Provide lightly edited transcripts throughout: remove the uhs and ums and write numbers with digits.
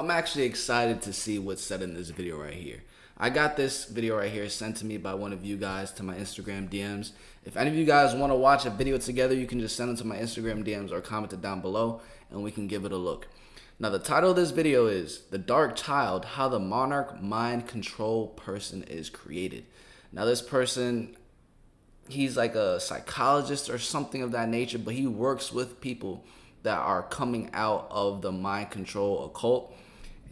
I'm actually excited to see what's said in this video right here. I got this video right here sent to me by one of you guys to my Instagram DMs. If any of you guys want to watch a video together, you can just send it to my Instagram DMs or comment it down below and we can give it a look. Now, the title of this video is The Dark Child, How the Monarch Mind Control Person is Created. Now, this person, he's like a psychologist or something of that nature, but he works with people that are coming out of the mind control occult.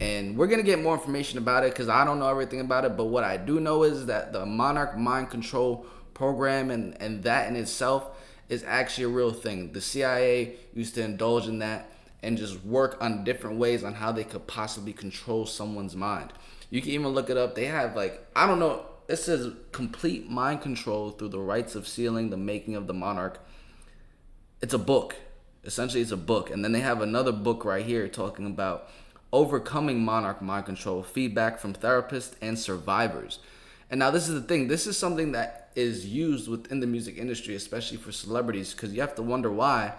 And we're going to get more information about it because I don't know everything about it. But what I do know is that the Monarch Mind Control program and that in itself is actually a real thing. The CIA used to indulge in that and just work on different ways on how they could possibly control someone's mind. You can even look it up. They have I don't know, it says complete mind control through the rites of sealing, the making of the monarch. It's a book. Essentially, it's a book. And then they have another book right here talking about overcoming monarch mind control, feedback from therapists and survivors. And now this is the thing. This is something that is used within the music industry, especially for celebrities, because you have to wonder why.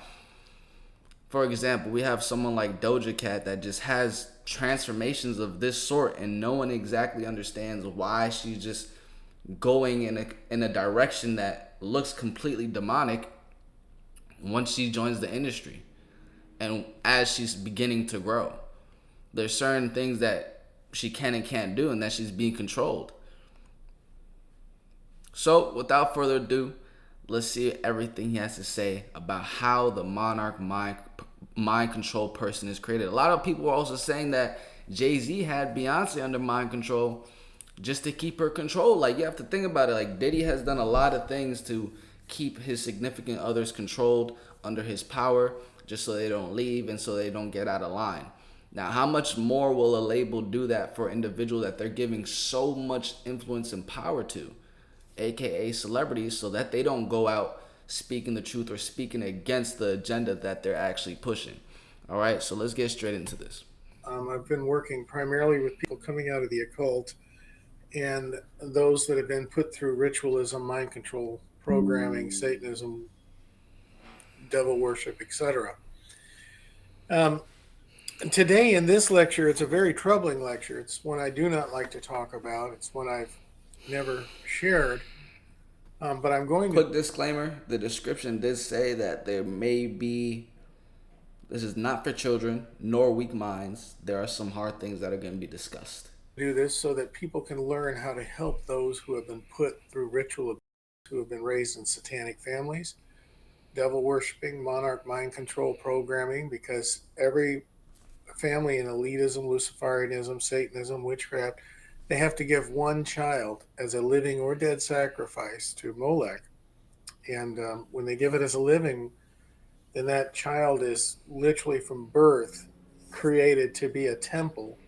For example, we have someone like Doja Cat that just has transformations of this sort and no one exactly understands why she's just going in a direction that looks completely demonic once she joins the industry and as she's beginning to grow. There's certain things that she can and can't do and that she's being controlled. So without further ado, let's see everything he has to say about how the monarch mind control person is created. A lot of people are also saying that Jay-Z had Beyonce under mind control just to keep her controlled. Like, you have to think about it. Like, Diddy has done a lot of things to keep his significant others controlled under his power just so they don't leave and so they don't get out of line. Now, how much more will a label do that for an individual that they're giving so much influence and power to, aka celebrities, so that they don't go out speaking the truth or speaking against the agenda that they're actually pushing? All right, so let's get straight into this. I've been working primarily with people coming out of the occult and those that have been put through ritualism, mind control, programming, Satanism, devil worship, etc. Um, Today in this lecture, it's a very troubling lecture. It's one I do not like to talk about. It's one I've never shared. But I'm going to. Quick disclaimer, the description did say that there may be, this is not for children nor weak minds. There are some hard things that are going to be discussed. Do this so that people can learn how to help those who have been put through ritual, who have been raised in satanic families, devil worshiping, monarch mind control programming, because every family in elitism, Luciferianism, Satanism, witchcraft, they have to give one child as a living or dead sacrifice to Molech. And when they give it as a living, then that child is literally from birth created to be a temple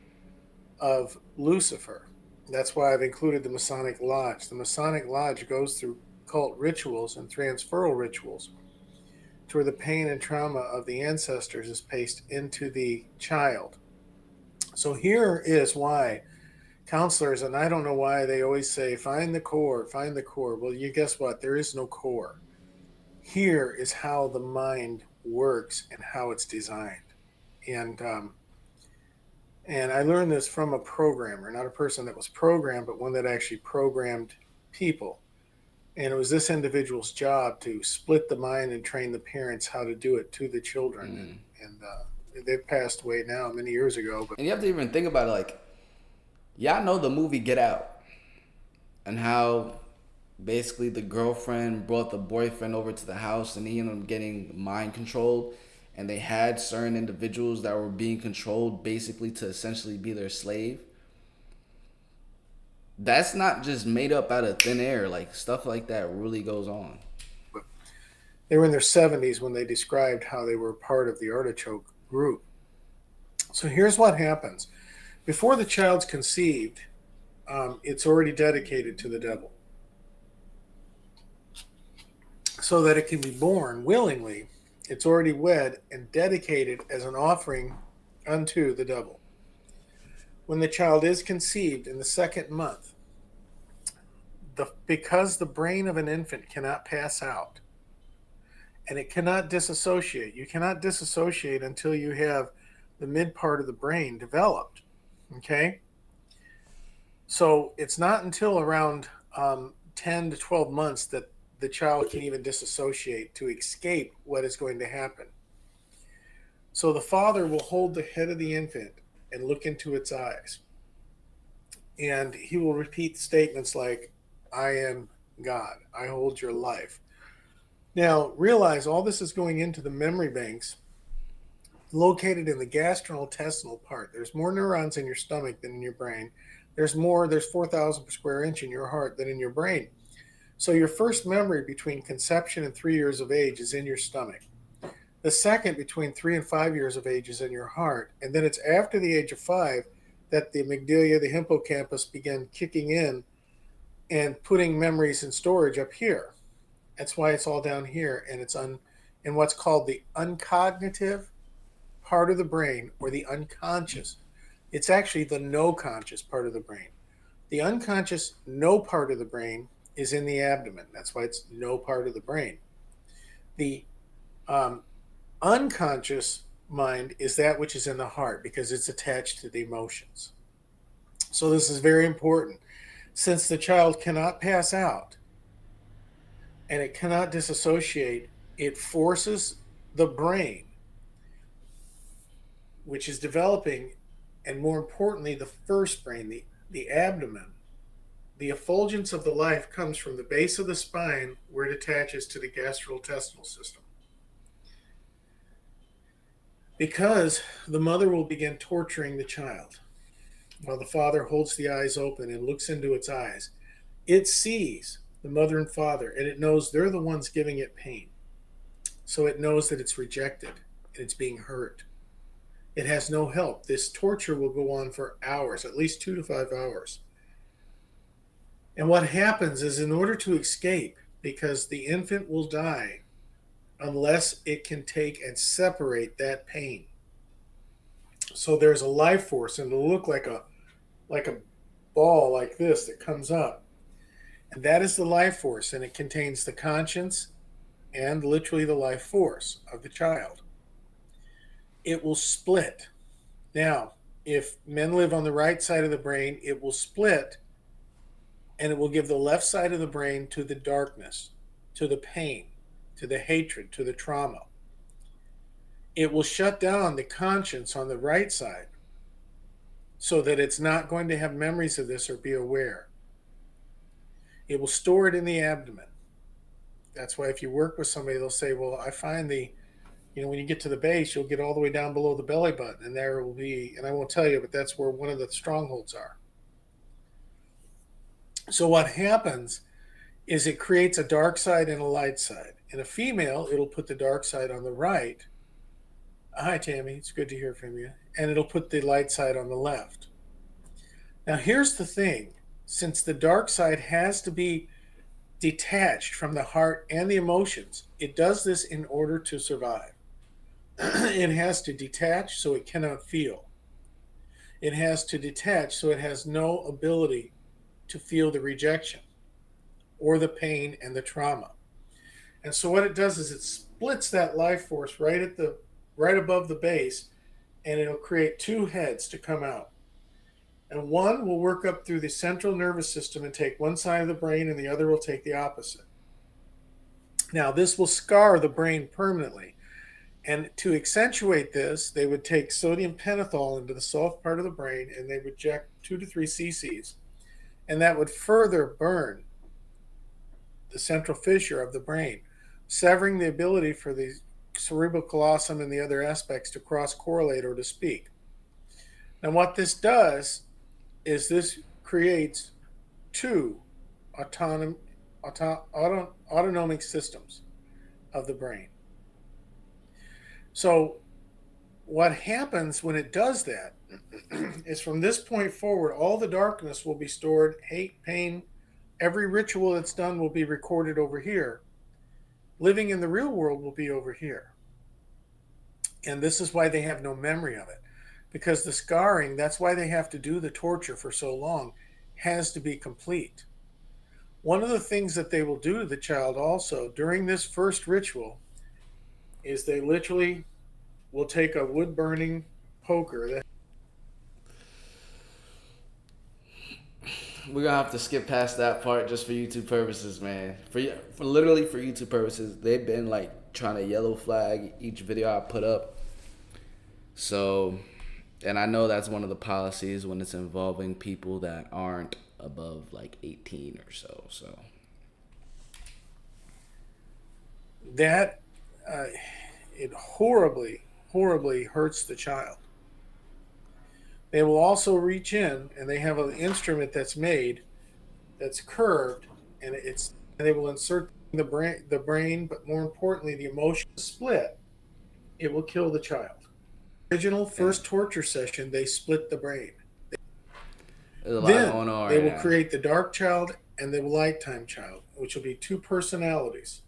of Lucifer. That's why I've included the Masonic Lodge. The Masonic Lodge goes through cult rituals and transferal rituals to where the pain and trauma of the ancestors is placed into the child. So here is why counselors, and I don't know why they always say, find the core, find the core. Well, you guess what? There is no core. Here is how the mind works and how it's designed. And I learned this from a programmer, not a person that was programmed, but one that actually programmed people. And it was this individual's job to split the mind and train the parents how to do it to the children. And they've passed away now many years ago. But And you have to even think about it, like, y'all know the movie Get Out and how basically the girlfriend brought the boyfriend over to the house and he ended up getting mind controlled, and they had certain individuals that were being controlled basically to essentially be their slave. That's not just made up out of thin air. Like, stuff like that really goes on. they were in their 70s when they described how they were part of the artichoke group. So here's what happens. Before the child's conceived, it's already dedicated to the devil so that it can be born willingly. It's already wed and dedicated as an offering unto the devil. When the child is conceived in the second month, because the brain of an infant cannot pass out and it cannot disassociate, you cannot disassociate until you have the mid part of the brain developed. Okay? So it's not until around 10 to 12 months that the child can even disassociate to escape what is going to happen. So the father will hold the head of the infant and look into its eyes. And he will repeat statements like, I am God, I hold your life. Now, realize all this is going into the memory banks located in the gastrointestinal part. There's more neurons in your stomach than in your brain. There's 4,000 per square inch in your heart than in your brain. So your first memory between conception and 3 years of age is in your stomach. The second between 3 and 5 years of age is in your heart. And then it's after the age of 5 that the amygdala, the hippocampus begin kicking in and putting memories in storage up here. That's why it's all down here, and it's in what's called the uncognitive part of the brain, or the unconscious. It's actually the no conscious part of the brain. The unconscious no part of the brain is in the abdomen. That's why it's no part of the brain. The um, unconscious mind is that which is in the heart because it's attached to the emotions. So this is very important. Since the child cannot pass out and it cannot disassociate, it forces the brain, which is developing, and more importantly, the first brain, the abdomen. The effulgence of the life comes from the base of the spine where it attaches to the gastrointestinal system. Because the mother will begin torturing the child while the father holds the eyes open and looks into its eyes. It sees the mother and father, and it knows they're the ones giving it pain. So it knows that it's rejected and it's being hurt. It has no help. This torture will go on for hours, at least 2 to 5 hours. And what happens is, in order to escape, because the infant will die unless it can take and separate that pain. So there's a life force, and it'll look like a ball like this that comes up. And that is the life force, and it contains the conscience and literally the life force of the child. It will split. Now, if men live on the right side of the brain, it will split, and it will give the left side of the brain to the darkness, to the pain, to the hatred, to the trauma. It will shut down the conscience on the right side so that it's not going to have memories of this or be aware. It will store it in the abdomen. That's why if you work with somebody, they'll say, well, I find when you get to the base, you'll get all the way down below the belly button, and there will be, and I won't tell you, but that's where one of the strongholds are. So what happens is it creates a dark side and a light side. In a female, it'll put the dark side on the right. Hi, Tammy. It's good to hear from you. And it'll put the light side on the left. Now, here's the thing. Since the dark side has to be detached from the heart and the emotions, it does this in order to survive. It has to detach so it cannot feel. It has to detach so it has no ability to feel the rejection or the pain and the trauma. And so what it does is it splits that life force right above the base, and it'll create two heads to come out. And one will work up through the central nervous system and take one side of the brain, and the other will take the opposite. Now, this will scar the brain permanently. And to accentuate this, they would take sodium pentothal into the soft part of the brain, and they would inject 2 to 3 cc's. And that would further burn the central fissure of the brain, severing the ability for the cerebral callosum and the other aspects to cross-correlate or to speak. Now, what this does is this creates two autonomic systems of the brain. So what happens when it does that is, from this point forward, all the darkness will be stored, hate, pain, every ritual that's done will be recorded over here. Living in the real world will be over here. And this is why they have no memory of it. Because the scarring, that's why they have to do the torture for so long, has to be complete. One of the things that they will do to the child also during this first ritual is they literally will take a wood burning poker. We're gonna have to skip past that part just for YouTube purposes, man. For literally for YouTube purposes, they've been like trying to yellow flag each video I put up. So, and I know that's one of the policies when it's involving people that aren't above like 18 or so. So That it horribly, horribly hurts the child. They will also reach in and they have an instrument that's made that's curved, and they will insert the brain, but more importantly, the emotional split. It will kill the child. Original yeah, first torture session, they split the brain. there's a lot Then going on they right will now, create the dark child and the lighttime child, which will be two personalities.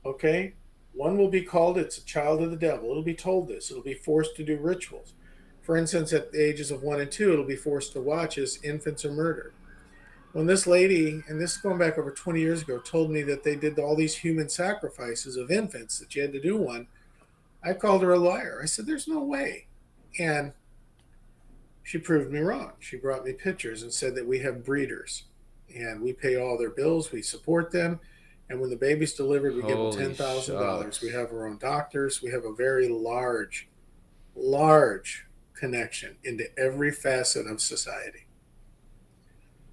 Okay? One will be called, it's a child of the devil. It'll be told this. It'll be forced to do rituals. For instance, at the ages of 1 and 2, it'll be forced to watch as infants are murdered. When this lady, and this is going back over 20 years ago, told me that they did all these human sacrifices of infants, that you had to do one, I called her a liar. I said, there's no way. And she proved me wrong. She brought me pictures and said that we have breeders and we pay all their bills, we support them. And when the baby's delivered, we give them holy $10,000. We shucks, have our own doctors. We have a very large, large connection into every facet of society.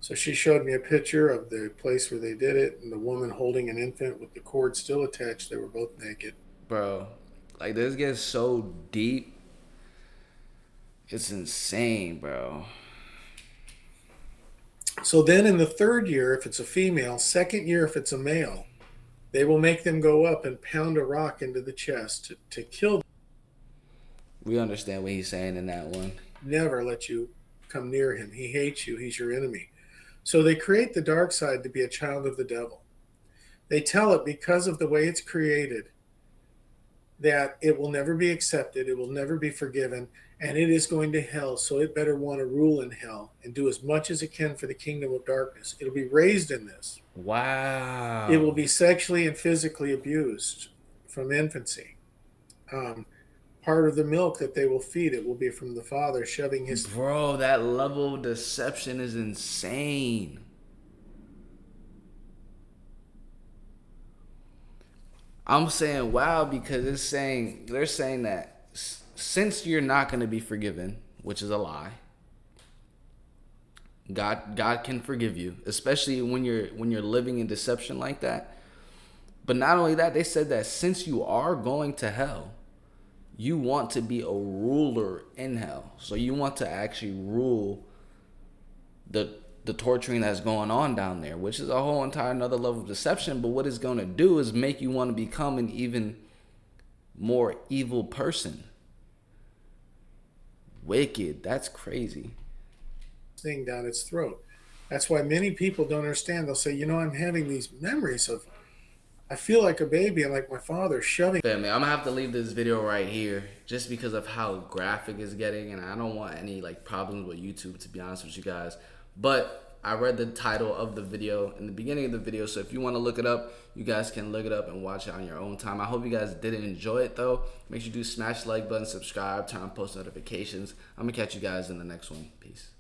So she showed me a picture of the place where they did it and the woman holding an infant with the cord still attached. They were both naked. bro. Like this gets so deep. It's insane, bro. So then in the third year, if it's a female, second year, if it's a male, they will make them go up and pound a rock into the chest to kill them. We understand what he's saying in that one. Never let you come near him. He hates you. He's your enemy. So they create the dark side to be a child of the devil. They tell it because of the way it's created that it will never be accepted, it will never be forgiven, and it is going to hell. So it better want to rule in hell and do as much as it can for the kingdom of darkness. It'll be raised in this. It will Wow. be sexually and physically abused from infancy. Part of the milk that they will feed it will be from the father shoving his. Bro, that level of deception is insane. I'm saying wow because they're saying that since you're not going to be forgiven, which is a lie. God can forgive you, especially when you're living in deception like that. But not only that, they said that since you are going to hell, you want to be a ruler in hell. So you want to actually rule the torturing that's going on down there, which is a whole entire another level of deception. But what it's going to do is make you want to become an even more evil person. Wicked. That's crazy. Thing down its throat. That's why many people don't understand. They'll say, I'm having these memories of, I feel like a baby and like my father shoving. Family, I'm gonna have to leave this video right here just because of how graphic it's getting, and I don't want any like problems with YouTube, to be honest with you guys. But I read the title of the video in the beginning of the video, so if you want to look it up, you guys can look it up and watch it on your own time. I hope you guys did enjoy it though. Make sure you do smash the like button, subscribe, turn on post notifications. I'm gonna catch you guys in the next one. Peace.